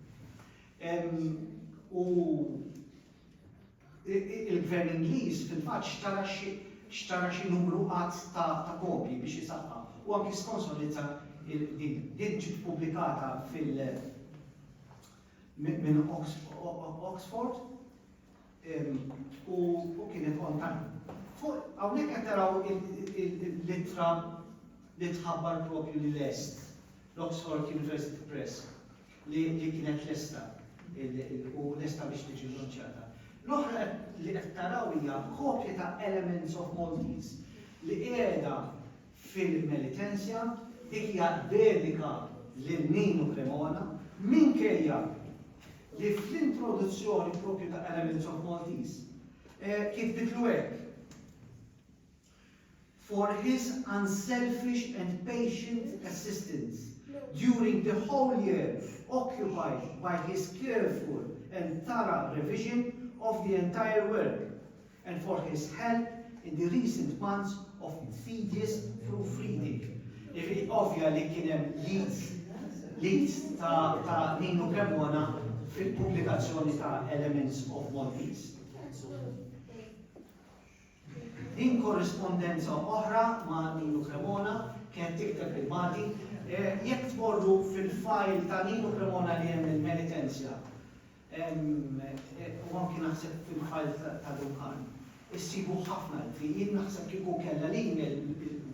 U il-gvern Ingliż fil-fatt xtara xi numru qatt ta' kopji biex jisaħħa u anki sponsorizza din ġiet pubblikata minn Oxford u kienet on time. Hawnhekk qed taraw il-littra li tħabbar propju li l-est, l-Oxford University Press, li kienet lesta u lesta biex tiġi launċjata. L-oħra li qed taraw hija kopja ta' Elements of Maltese li qiegħda fil-Melitensja, dik hija dedika lil Nino Cremona, minkejja li fl-introduzzjoni propju ta' Elements of Maltese kitbitlu hekk. For his unselfish and patient assistance during the whole year occupied by his careful and thorough revision of the entire work, and for his help in the recent months of tedious proofreading. Ovvja li kien hemm leads ta' Nino Cremona fil-pubblikazzjoni ta' Elements of Maltese. Din korrespondenza oħra ma' Nino Cremona kienet tikteb bil-Malti. Jekk tmorru fil-file ta' Nino Cremona li hemm il-Melitensja, u anki naħseb fil-file ta' Duncan, issibu ħafna li jien naħseb kieku kellha l-email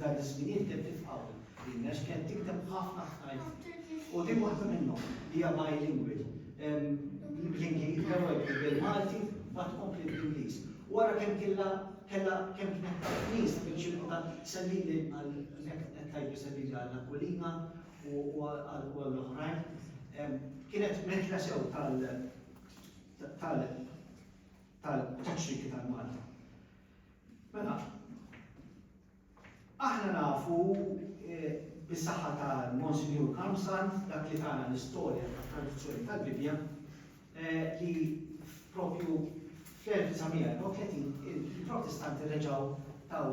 dan iż-żmien kien tifqaw. Għax kien tikteb ħafna u din waħda minnhom li hija bilingual. Bil-Malti ma tkompli bl-Ingliż. Wara kemm kienet nies biex ta' sellili għal tajju Sevilla għall-Aquilina u għall-oħrajn. Kienet metla sew tal-taċċiki tal-Malta. Mela, aħna nafu bis-saħħa tal-Monsignor Kamsan, dak li tagħna l-istorja tat-tradizzjoni tal-Bibja, li propju fl-1930 il-Protestanti reġgħu taw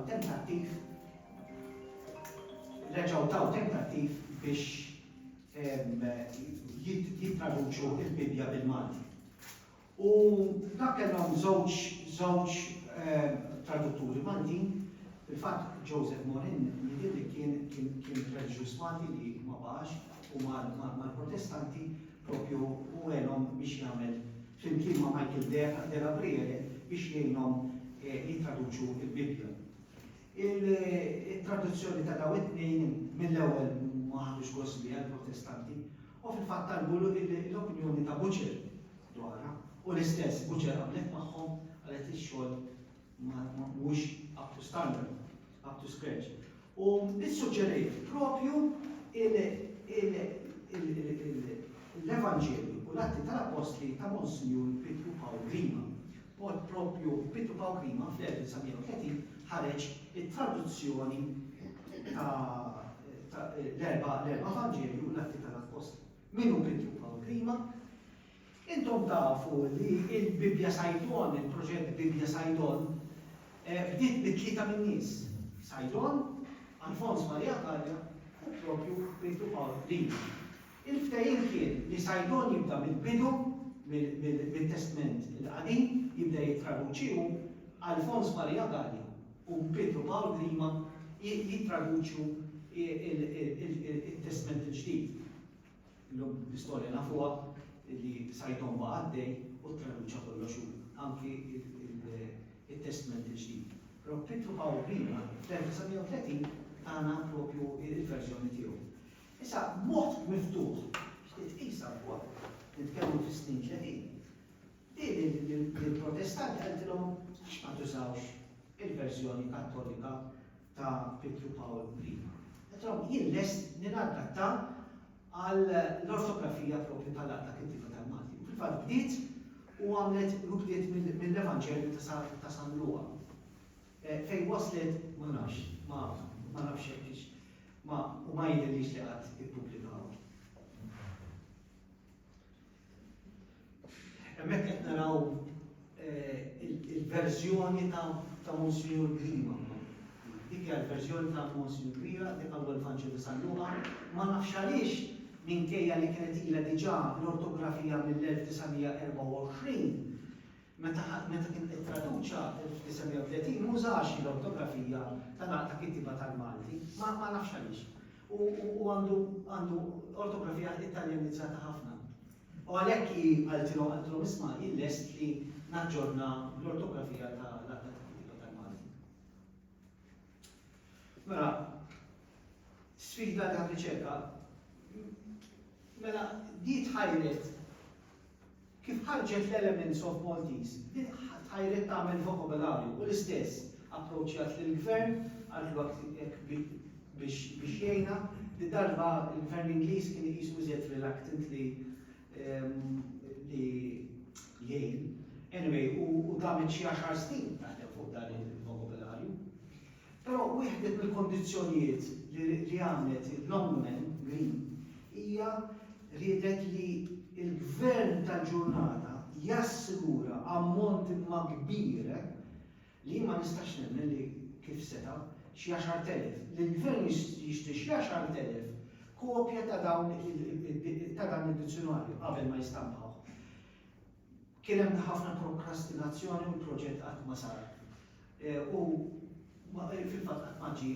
tentattiv biex jittraduċu il-Bibja bil-Malti. U dak kellhom żewġ tradutturi Maltin, fil-fatt Joseph Morin li kien reliġjuż Malti li ma baqax u mal-Protestanti propju u għenhom biex jagħmel flimkien ma' Michael de Gabriele biex jgħinhom jittraduċu il-Bibja. Il-traduzzjoni ta' daw it-tnejn mill-ewwel ma ħadux gost biha l-Protestanti u fil-fatt talbu l-opinjoni ta' Buċer dwarha u l-istess Buċer għamlet magħhom għalet ix-xogħol mhux up to standard, up to scratch. U nissuġġeriet propju l-Evanġelju u l-Atti tal-Apostli ta' Monsignor Pietro Paolo Grima. Propju Pietro Paolo Grima fl-1930 ħareġ it-traduzzjoni l-erba' Evanġelju u l-Atti tal-Apostli. Minu Pietro Paolo Grima? Intom tafu li il-Bibja Sajdon, il-proġett Bibja Sajdon, bdiet bit-tlieta min nies. Sajdon, Alfons Maria Gallia u propju Pietro Paolo Grima. Il-ftehim kien li Sajdon jibda mill-bidu mill-Testament il-qadim jibda jittraduċiju Alfons Maria Gallia u Pietro Paolo Grima jittraduċu il-Testament il-ġdid. L-istorja nafuha li Sajdon baqa' għaddej u traduċa kollox anki il-Testament il-ġdid. Però Pietro Paolo Grima fl-1930 tagħna propju il-verżjoni tiegħu. Issa mod miftuħ titqisha wkoll nitkellmu fis-snin 30. Il-Protestanti għaltilhom ma tużawx il-verżjoni Kattolika ta' Pietro Paolo Grima. Qedhom jien lest ninadatta għall-ortografija propju tal-Aqta Kittifa tal-Malti. Fil-fatt bdiet u għamlet bdiet mill-Evanġelju ta' San Luqa. Fejn waslet ma nafx hekk u ma jidhirlix li qatt ippubblikaw. Hemmhekk qed naraw il-verżjoni ta' Monsignor Grima. Dik hija l-verżjoni ta' Monsignor Grima, dik għal l-Evanġelju ta' San Luqa, ma nafx għaliex minkejja li kienet ilha diġà l-ortografija mill-1924 meta kien traduċa fl-1930 mużax l-ortografija tal-Aqta Kittiba tal-Malti, ma nafx għaliex. U għandu ortografija italjanizzata ħafna. U għalhekk għaltilhom isma' il-lest li naġġorna l-ortografija tal-Aqta Kittiba tal-Malti. Mela, sfida ta' riċerka, mela di tħajret kif ħarġet l-Elements of Maltese, di tħajret tagħmel vokabularju u l-istess approċċjat lill-gvern għal biex jgħinha, di darba il-gvern Ingliż kien jisu iżjed reluctant li jgħin. Anyway, u damet xi 10 snin taħdem fuq dan il-vokabularju. Però wieħed mill-kondizzjonijiet li għamlet il-Longman Green hija riedet li il-gvern tal-ġurnata jassigura ammont ma kbir li ma nistax nemmen li kif seta xi 10,000. L-gvern jixtri xi 10,000 kopja ta' dan id-dizzjonarju qabel ma jistampaw. Kien hemm ħafna prokrastinazzjoni u l-proġett qatt ma sar. U fil-fatt qatt ma ġie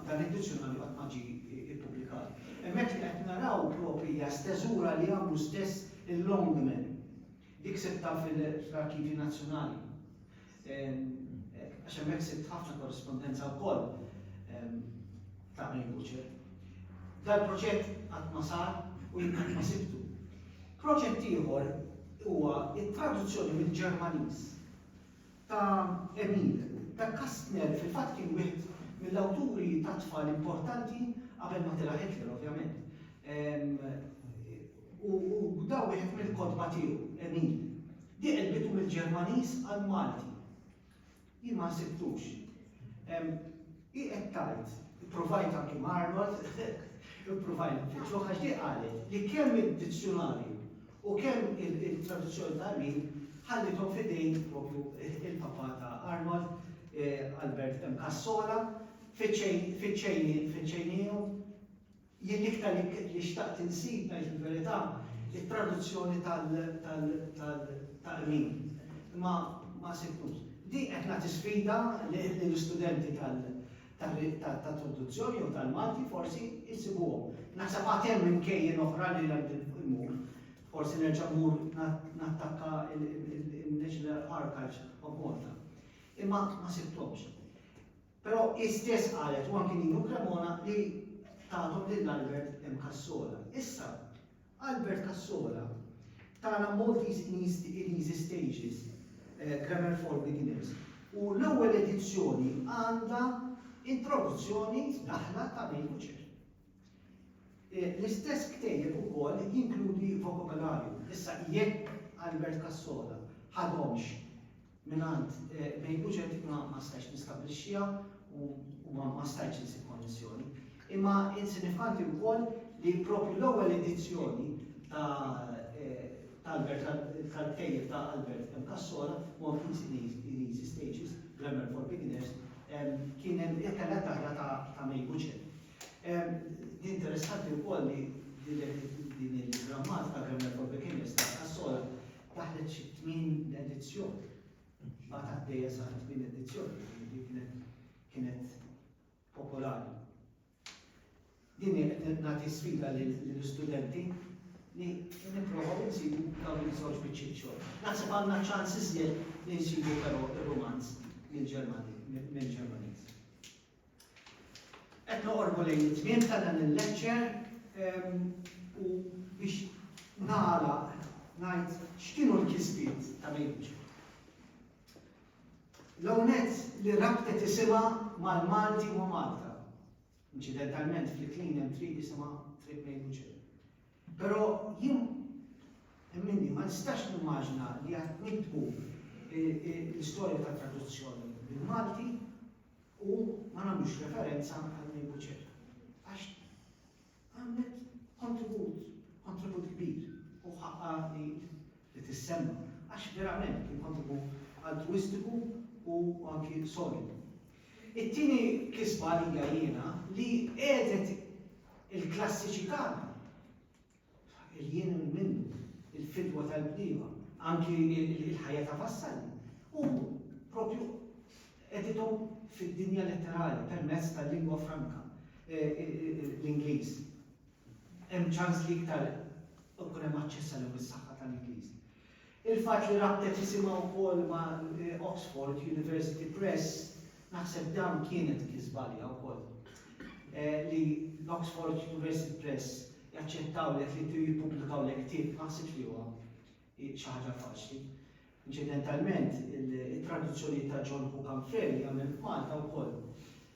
dan id-dizzjonarju qatt ma ġie ippubblikat. Hemmhekk li qed naraw propri hija steżura li għamlu stess il-Longman. Dik sibta fil-Arkivi Nazzjonali. Għax hemmhekk sibt ħafna korrispondenza wkoll ta' Buċer. Dal-proġett qatt ma sar u jien qatt ma sibtu. Proġett ieħor huwa it-traduzzjoni mill-Ġermaniż ta' Emil, ta' Kastner, fil-fatt kien wieħed mill-awturi ta' tfal importanti qabel ma tela Hitler, ovvjament. U daw wieħed mill-kodba tiegħu, Emil. Di qelbitu mill-Ġermaniż għal Malti. Jien ma sibtux. I qed tgħid, ipprovajt anke Arnold, ipprovajt nfittxu għax di qalet li kemm id-dizzjonarju u kemm il-traduzzjoni ta' Emil ħallithom f'idejn propju il-papà ta' Arnold, Albert M. Cassola, fiċċejniju, jien iktar li xtaqt insib ngħid il-verità, il-traduzzjoni ta' Emil. Ma sibtux. Di qed nagħti sfida lill-istudenti ta' traduzzjoni u tal-Malti forsi jsibuhom. Naħseb għad hemm imkejjen oħra li imur. Forsi nerġa' mmur nattakka il-National Archives of Malta. Imma ma sibtomx. Però istess qalet u anki Nino Cremona li tagħtom lill-Albert M. Cassola. Issa, Albert Cassola tagħna multi-easy stages, Grammar for Beginners. U l-ewwel edizzjoni għandha introduzzjoni daħla ta' May Butcher. L-istess ktejjeb ukoll jinkludi vokabularju. Issa jekk Albert Cassola ħadhomx minant May Butcher ma stajx nistabbilixxiha u ma stajx insib konnessjoni. Imma insinifanti wkoll li propju l-ewwel edizzjoni tal-ktejjeb ta' Albert M. Cassola Multi-Easy Stages, Grammar for Beginners, kien hemm kellha daħla ta' May Butcher. Interessanti wkoll li din il-grammatika Grammar for Beginners ta' Cassola daħlet xi 8 edizzjoni. Baqgħet għaddejja sa 8 edizzjoni, li kienet popolari. Din nagħti sfida lill-istudenti li nipprovaw insibu dawn iż-żewġ biċċiet xogħol. Naħseb għandna ċans iżjed li nsibu però ir-romanz mill-Ġermaniż. Qed noqorbu lejn it-tmiem ta' dan il-lecture u biex nagħlaq ngħid x'kienu l-kisbiet ta' May Butcher. L-ewwel li rabtet isimha mal-Malti u Malta. Incidentalment fil-Clean hemm trid isimha Trip May Butcher. Però jien minni ma nistax nimmaġina li qed niktbu l-istorja ta' traduzzjoni bil-Malti u ma nagħmlux referenza għal May Butcher. Għax għamlet kontribut kbir u ħaqqa li tissemma. Għax verament kien kontribut altruistiku u anki solidu. It-tieni kisba li jiena li qiegħdet il-klassiċità il-jien minnu, il-fidwa tal-bdiewa, anki il-ħajja ta' Vassalli. U propju edithom fid-dinja letterali permezz tal-lingwa franka, l-Ingliż. Hemm ċans li iktar ikun hemm aċċess għalhom is-saħħa tal-Ingliż. Il-fatt li rabtet isimha wkoll ma' Oxford University Press, naħseb dan kienet kisbalja wkoll. Li l-Oxford University Press jaċċettaw li jippubblikaw lek ktieb naħseb li huwa xi ħaġa faċli. Incidentalment, it-traduzzjoni ta' John Hookham Ferry għamel Malta wkoll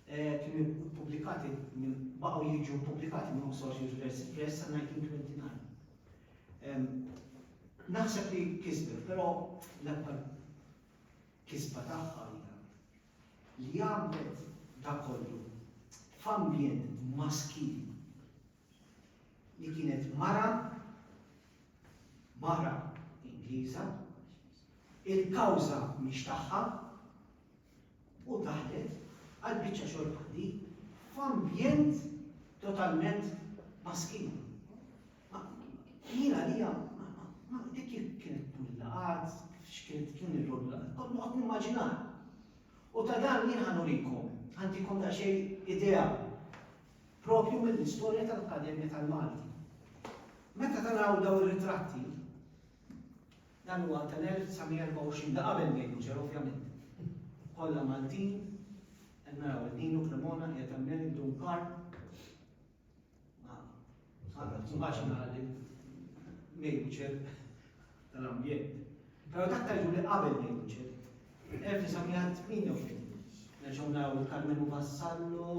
kienu pubblikati baqgħu jiġu pubblikati minn Oxford University Press sa' 1929. Naħseb li kisbet, però l-akbar kisba tagħha li għamlet da kollu f'ambjent maskili li kienet mara Ingliża, il-kawża mhix tagħha u daħlet għal biċċa xogħol ħadi f'ambjent totalment maskili. Jiena li dik kienet tullaqat, kien il-rol laqat, kollu qed nimmaġinar. U ta' dan jien ħanurikom, għandikom ta' xejn idea propju mill-istorja tal-Akkademja tal-Malti. Meta taraw daw ir-ritratti, dan huwa tal-1924 da qabel May Butcher ovvjament. Kollha Maltin, qed naraw Nino Cremona qiegħed hemmhekk Dunkar. Immaġina li May Butcher tal-ambjent. Però dak tal li qabel May Butcher. 1988. Nerġgħu naraw Carmenu Vassallo,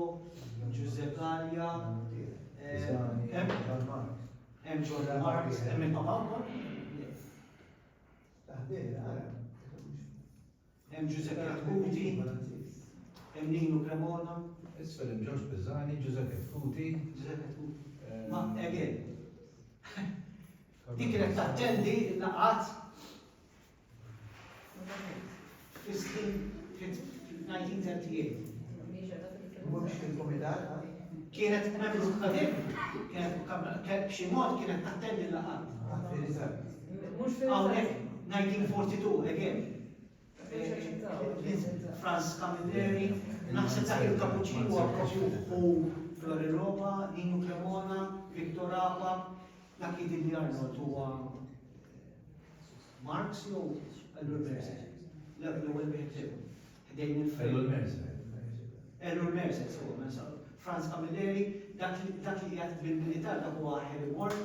Giuseppe Gallia, Hemm John Marks, hemm il-Papa wkoll. Hemm Giuseppe Attuti, hemm Nino Cremona, Isfel Ġorġ Bizzani, Giuseppe Futi. Giuseppe Attuti. Ma again, dik kienet tattendi l-laqat fil-1938. Kienet membru qadim, kienet b'xi mod kienet tattendi l-laqat. Hawnhekk 1942 again. Franz Camilleri, naħseb dak il-Cappuccino huwa propju u Floriroba, Nino Cremona, Victor Apa, dak jidilli Arnold huwa Marx jew Elmer Mercer. L-ewwel biħtiebu. Ħdejn il-film. Elmer Mercer, so Franz Camilleri, dak li qiegħed bil-militar dak huwa Harry Ward,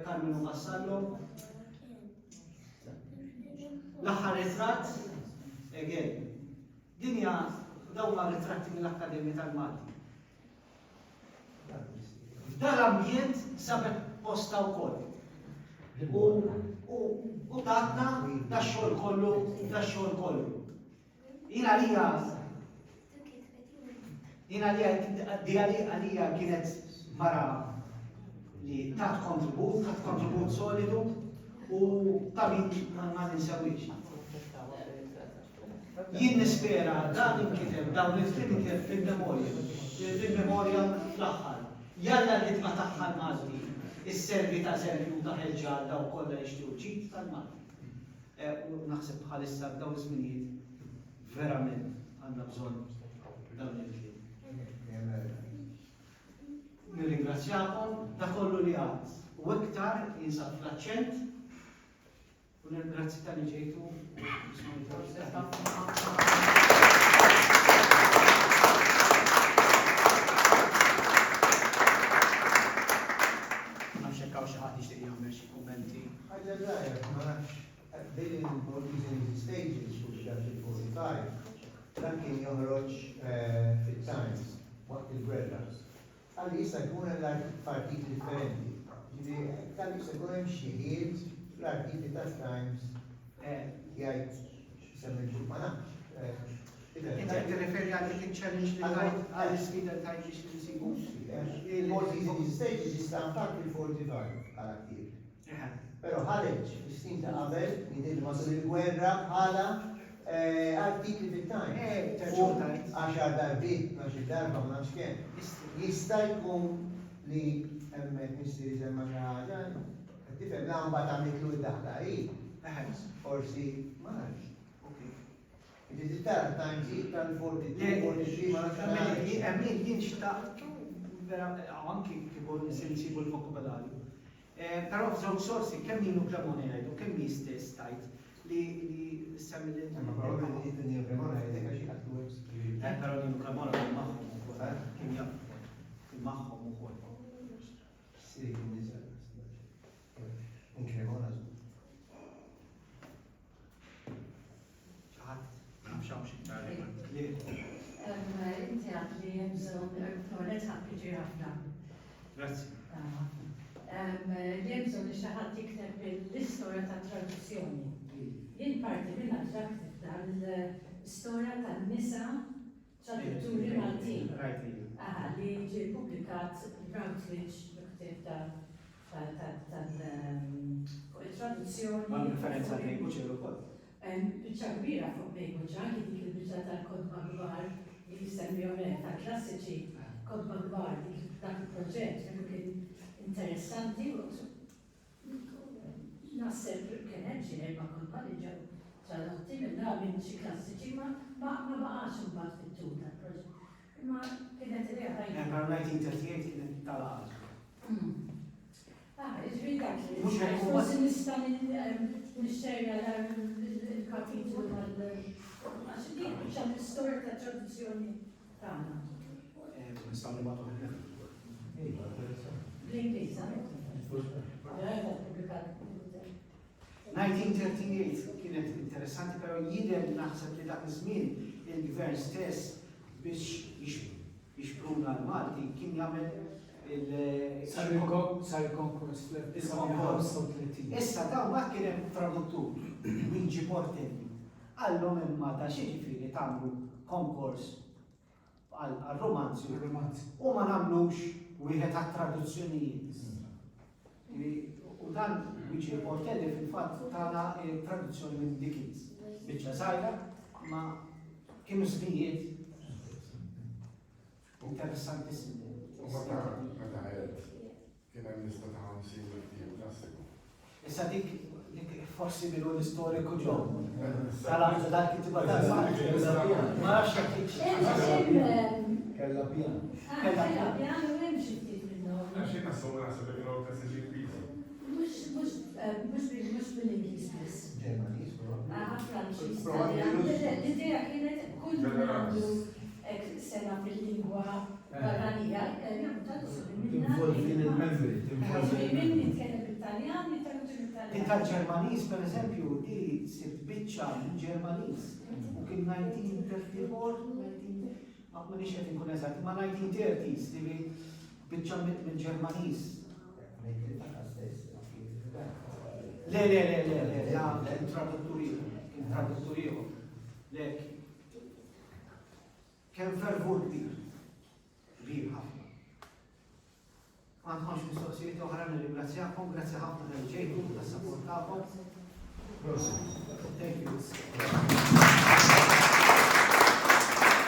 Carmelo Vassallo. L-aħħar ritratt, again, dinja dawn ritratti mill-Akkademja tal-Malti. F'dan l-ambjent sabet posta wkoll. U tatna dax-xogħol kollu. Jina għalija kienet mara li tat kontribut solidu u tamin ma ninsawix. Jien nispera dan inkiteb, dawn il-klim inkiteb fil-memorja fl-aħħar. Jalla li tma taħħal Malti, is-servi ta' servi u ta' ħelġal daw kollha jixtiequ ġid tal-Malti. U naħseb bħalissa dawn iż-żminijiet verament għandna bżonn dawn il-klim. Nirringrazzjakom ta' kollu li għad. U iktar jinsab fl-aċċent u nirgrazzi tal-li ġejtu u nafxekkaw xi ħadd jixtieq jagħmel xi kummenti. Dan kien joħroġ fit-Times waqt il-gwerra. Għalli jista' jkun l-partiti differenti. Għalli jista' jkun hemm xi ħied fl-artikli tas-Times jgħid semmi ġu ma nafx. Inti qed tirreferi għal dik il-challenge li tajt għall-isfida tajt biex tinsibu? These stages jistampak fil-45 għala ktir. Pero ħareġ fis-snin ta' qabel jidil matul il-gwerra bħala artikli fit-Times. 10 darbiet, 12 darba ma nafx kemm. Jista' jkun li hemmhekk mistieri semma xi ħaġa, qed tifhem l-amba tagħmiltu d-daħla hi. Forsi ma nafx. Ġiet tara Times tal-42 ma nafx. Emmin jien xtaqt vera anki kieku nsibu l-vokabularju. Però f'żewġ sorsi kemm Nino Cremona jgħidu, kemm hi stess tajt li semmi li Ma probabbilment Nino Cremona jgħidek għax jaqtlu però Nino Cremona kien magħhom ukoll. Kien magħhom ukoll. Sì, quindi in Cremona. ċaħat, nafxaw xi Inti għad li jemżon toilet ħakġi ħafna. Grazzi. Jemżon li xaħat jikteb l-istoria ta' tradizjoni. Jien parti minna ġaktif tal-istoria ta' nisa tradutturi Maltin. Li ġi publikat Routledge l-ktib tal-traduzzjoni. Ma' referenza li jgħu kol. Bicċa kbira fuq Bejbuġa, dik il-bicċa tal-kodba gbar, li jisemmijom ta' klassiċi kodba gbar, dak il-proġett, kien interessanti, nasseb kien hemm ma' kodba li ġew tradotti minna minn xi klassiċi ma baqax imbagħad fit-tul tal-proġett. Imma kienet idea ħajja. Però 1938 kienet tal-għal. Ġri dak li forsi nista' nixxerja il-kapitlu għax dik biex l-istorja ta' tradizzjoni tagħna. Nistgħu nibgħatu ħafna. Bl-Ingliż, 1938 kienet interessanti, però jidher naħseb li dak iż-żmien il-gvern stess biex jixpruna l-Malti kien jagħmel Sar il-konkurs fl-1935. Issa dawn ma kien hemm traduttur Luigi Portelli. Għallhom imma ta' xi ġifieri tagħmlu konkors għal-romanzi u ma nagħmlux wieħed għat-traduzzjonijiet. U dan Luigi Portelli fil-fatt tagħna traduzzjoni minn Dickens. Biċċa żgħira ma kienu żmijiet interessantissimi. Kien hemm lista ta' 50 film klassiku. Issa dik forsi mill l-istoriku ġo. Dal-kitba ma nafx Kella pjan. Kella pjan u hemm xi ftit minnhom. Għaxin nassuma naħseb li kienu ta' siġi kbir. Mhux bil-Ingliż biss. Ġermaniż, bro. Franċiż, Taljan. L-idea kienet kull għandu sena fil-lingwa barranija, jgħamlu traduzzjoni Tinvolvi il-membri, tinvolvi Min nitkellem bil-Taljan, nitkellem bil-Taljan. Di tal-Ġermaniż, per eżempju, di sibt biċċa minn Ġermaniż. U kien 1934, ma nix qed inkun eżatt, ma 1930s li biċċa minn Ġermaniż. Le, kien tradutturiju. Le, kien fervur kbir ħafna. Ma nħonx mistoqsijiet oħra nirringrazzjakom, grazzi ħafna tal-ġejtu, tas-sapportakom. Prosim. Thank you.